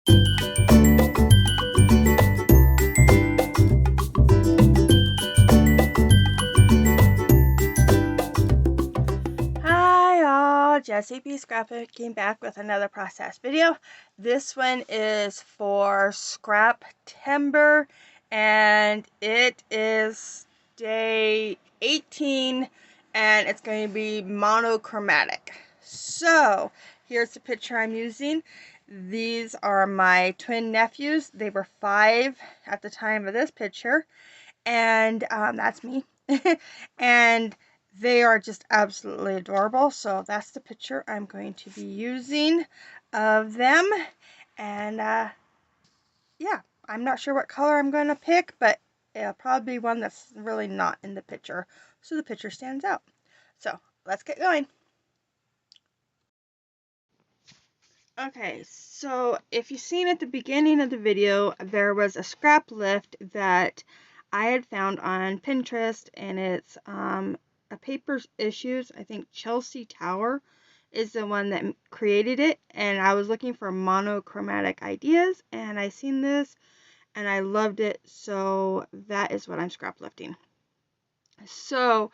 Hi all, Jessie B. Scrapper came back with another process video. This one is for Scraptember and it is day 18 and it's going to be monochromatic. So here's the picture I'm using. These are my twin nephews. They were 5 at the time of this picture, and that's me. And they are just absolutely adorable. So that's the picture I'm going to be using of them. And yeah, I'm not sure what color I'm going to pick, but it'll probably be one that's really not in the picture, so the picture stands out. So let's get going. Okay, so if you've seen at the beginning of the video, there was a scrap lift that I had found on Pinterest, and it's a paper issues. I think Chelsea Tower is the one that created it, and I was looking for monochromatic ideas, and I seen this, and I loved it, so that is what I'm scrap lifting. So,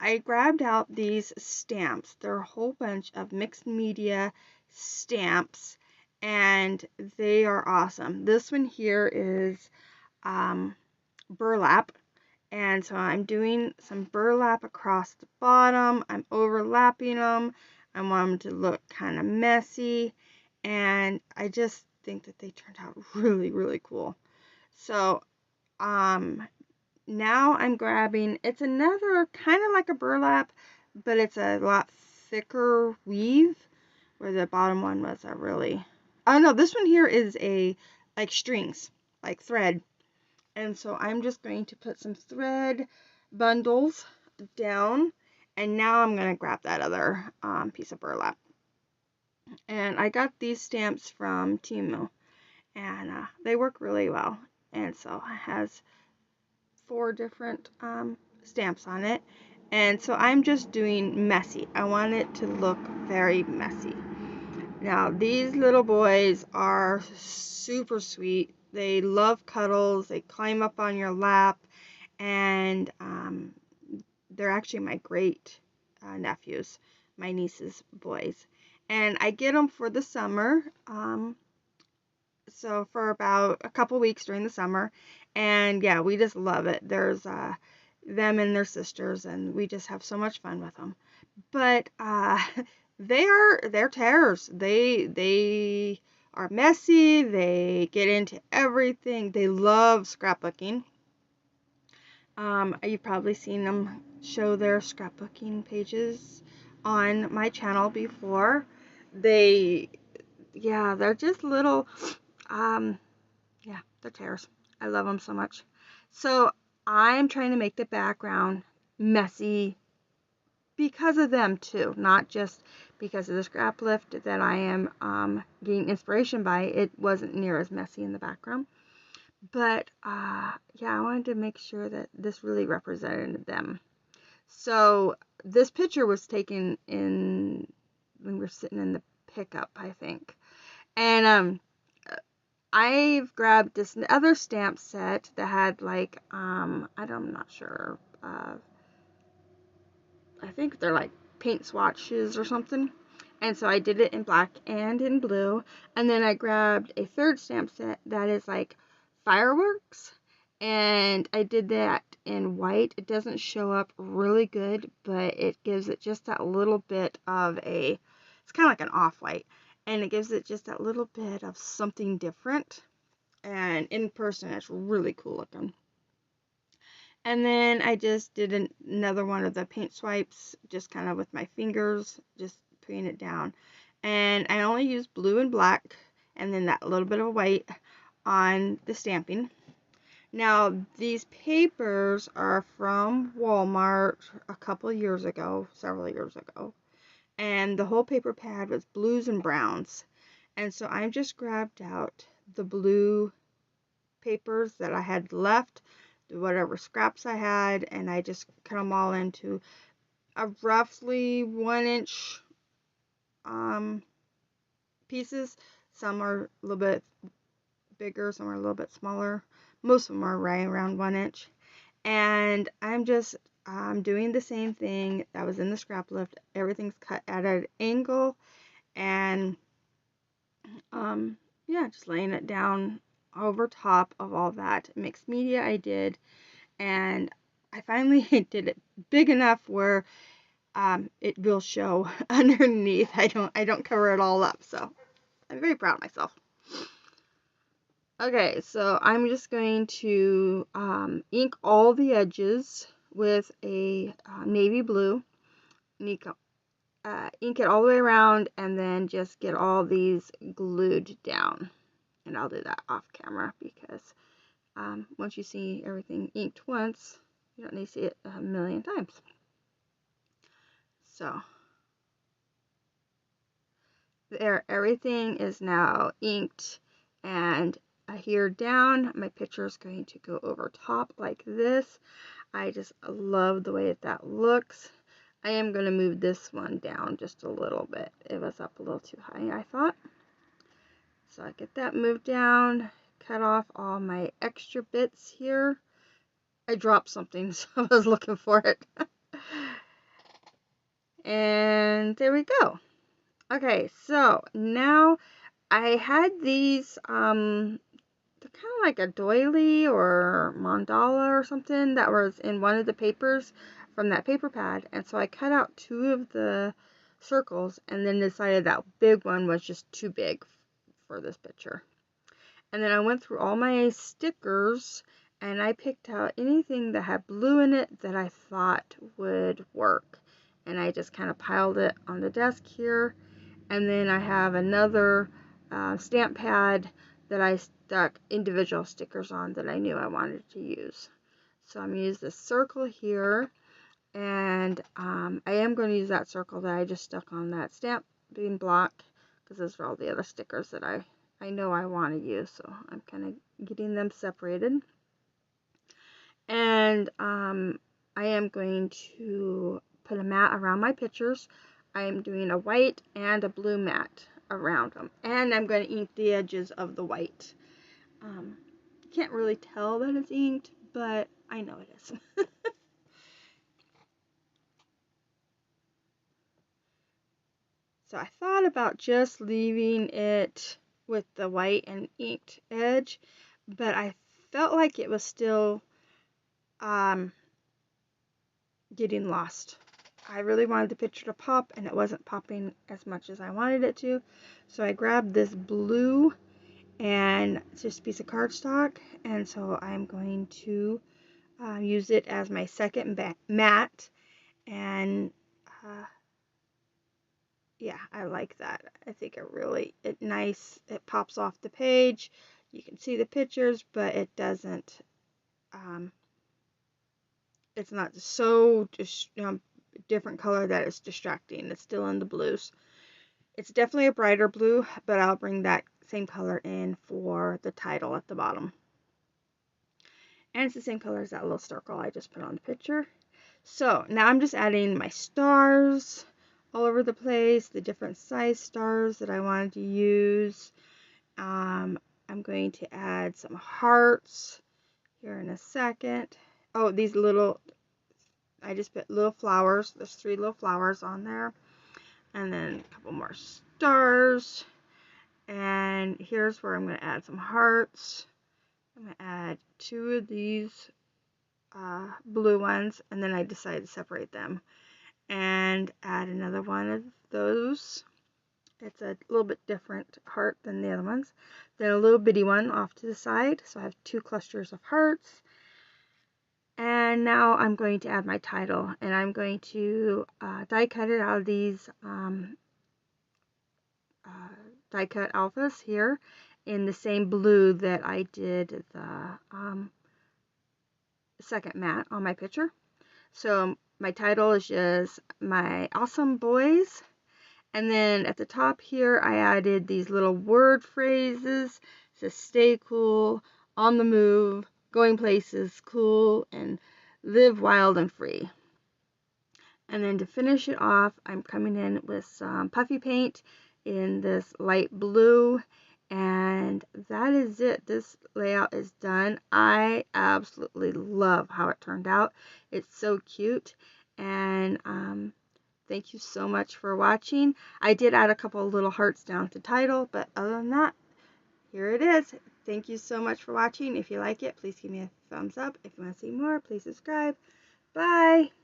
I grabbed out these stamps. They're a whole bunch of mixed media stamps, and they are awesome. This one here is burlap, and so I'm doing some burlap across the bottom. I'm overlapping them. I want them to look kind of messy, and I just think that they turned out really, really cool. So, now I'm grabbing, it's another kind of like a burlap, but it's a lot thicker weave, where the bottom one was a really, oh no, this one here is a, like strings, like thread. And so I'm just going to put some thread bundles down, and now I'm going to grab that other piece of burlap. And I got these stamps from Temu, and they work really well. And so it has 4 different stamps on it, and so I'm just doing messy. I want it to look very messy. Now these little boys are super sweet. They love cuddles. They climb up on your lap, and they're actually my great nephews, my niece's boys, and I get them for the summer. So for about a couple weeks during the summer, and yeah, we just love it. There's them and their sisters, and we just have so much fun with them. But they're terrors. They are messy. They get into everything. They love scrapbooking. You've probably seen them show their scrapbooking pages on my channel before. They, yeah, they're just little yeah, they're tears. I love them so much. So I'm trying to make the background messy because of them too, not just because of the scrap lift that I am getting inspiration by. It wasn't near as messy in the background. But yeah, I wanted to make sure that this really represented them. So this picture was taken in when we were sitting in the pickup, I think. And I've grabbed this other stamp set that had like, I'm not sure, I think they're like paint swatches or something. And so I did it in black and in blue. And then I grabbed a third stamp set that is like fireworks. And I did that in white. It doesn't show up really good, but it gives it just that little bit of a, it's kind of like an off-white. And it gives it just that little bit of something different. And in person, it's really cool looking. And then I just did another one of the paint swipes, just kind of with my fingers, just putting it down. And I only used blue and black, and then that little bit of white on the stamping. Now, these papers are from Walmart a couple of years ago, several years ago. And the whole paper pad was blues and browns. And so I just grabbed out the blue papers that I had left, whatever scraps I had, and I just cut them all into a roughly 1-inch pieces. Some are a little bit bigger, some are a little bit smaller. Most of them are right around 1 inch. And I'm just doing the same thing that was in the scrap lift. Everything's cut at an angle, and yeah, just laying it down over top of all that mixed media I did. And I finally did it big enough where it will show underneath. I don't cover it all up, so I'm very proud of myself. Okay, so I'm just going to ink all the edges with a navy blue. Ink it all the way around, and then just get all these glued down. And I'll do that off camera because once you see everything inked once, you don't need to see it a million times. So there, everything is now inked, and here down, my picture is going to go over top like this. I just love the way that looks. I am going to move this one down just a little bit. It was up a little too high, I thought. So I get that moved down, cut off all my extra bits here. I dropped something, so I was looking for it. And there we go. Okay, so now I had these, they're kind of like a doily or mandala or something that was in one of the papers from that paper pad. And so I cut out 2 of the circles and then decided that big one was just too big for this picture. And then I went through all my stickers and I picked out anything that had blue in it that I thought would work. And I just kind of piled it on the desk here. And then I have another stamp pad that I stuck individual stickers on that I knew I wanted to use. So I'm going to use this circle here, and I am going to use that circle that I just stuck on that stamping block because those are all the other stickers that I know I want to use. So I'm kind of getting them separated. And I am going to put a mat around my pictures. I am doing a white and a blue mat around them. And I'm going to ink the edges of the white. You can't really tell that it's inked, but I know it is. So I thought about just leaving it with the white and inked edge, but I felt like it was still getting lost. I really wanted the picture to pop, and it wasn't popping as much as I wanted it to. So I grabbed this blue, and it's just a piece of cardstock, and so I'm going to use it as my second mat. And yeah, I like that. I think it pops off the page. You can see the pictures, but it doesn't. It's not so just different color that it's distracting. It's still in the blues. It's definitely a brighter blue, but I'll bring that same color in for the title at the bottom. And it's the same color as that little circle I just put on the picture. So now I'm just adding my stars all over the place, the different size stars that I wanted to use. I'm going to add some hearts here in a second. Oh, these little, I just put little flowers. There's 3 little flowers on there. And then a couple more stars. And here's where I'm going to add some hearts. I'm going to add 2 of these blue ones. And then I decided to separate them. And add another one of those. It's a little bit different heart than the other ones. Then a little bitty one off to the side. So I have 2 clusters of hearts. And now I'm going to add my title. And I'm going to die cut it out of these die cut alphas here in the same blue that I did the second mat on my picture. So my title is just My Awesome Boys. And then at the top here, I added these little word phrases. It says stay cool, on the move, going places, cool, and live wild and free. And then to finish it off, I'm coming in with some puffy paint in this light blue. And that is it. This layout is done. I absolutely love how it turned out. It's so cute. And thank you so much for watching. I did add a couple of little hearts down at the title, but other than that, here it is. Thank you so much for watching. If you like it, please give me a thumbs up. If you want to see more, please subscribe. Bye.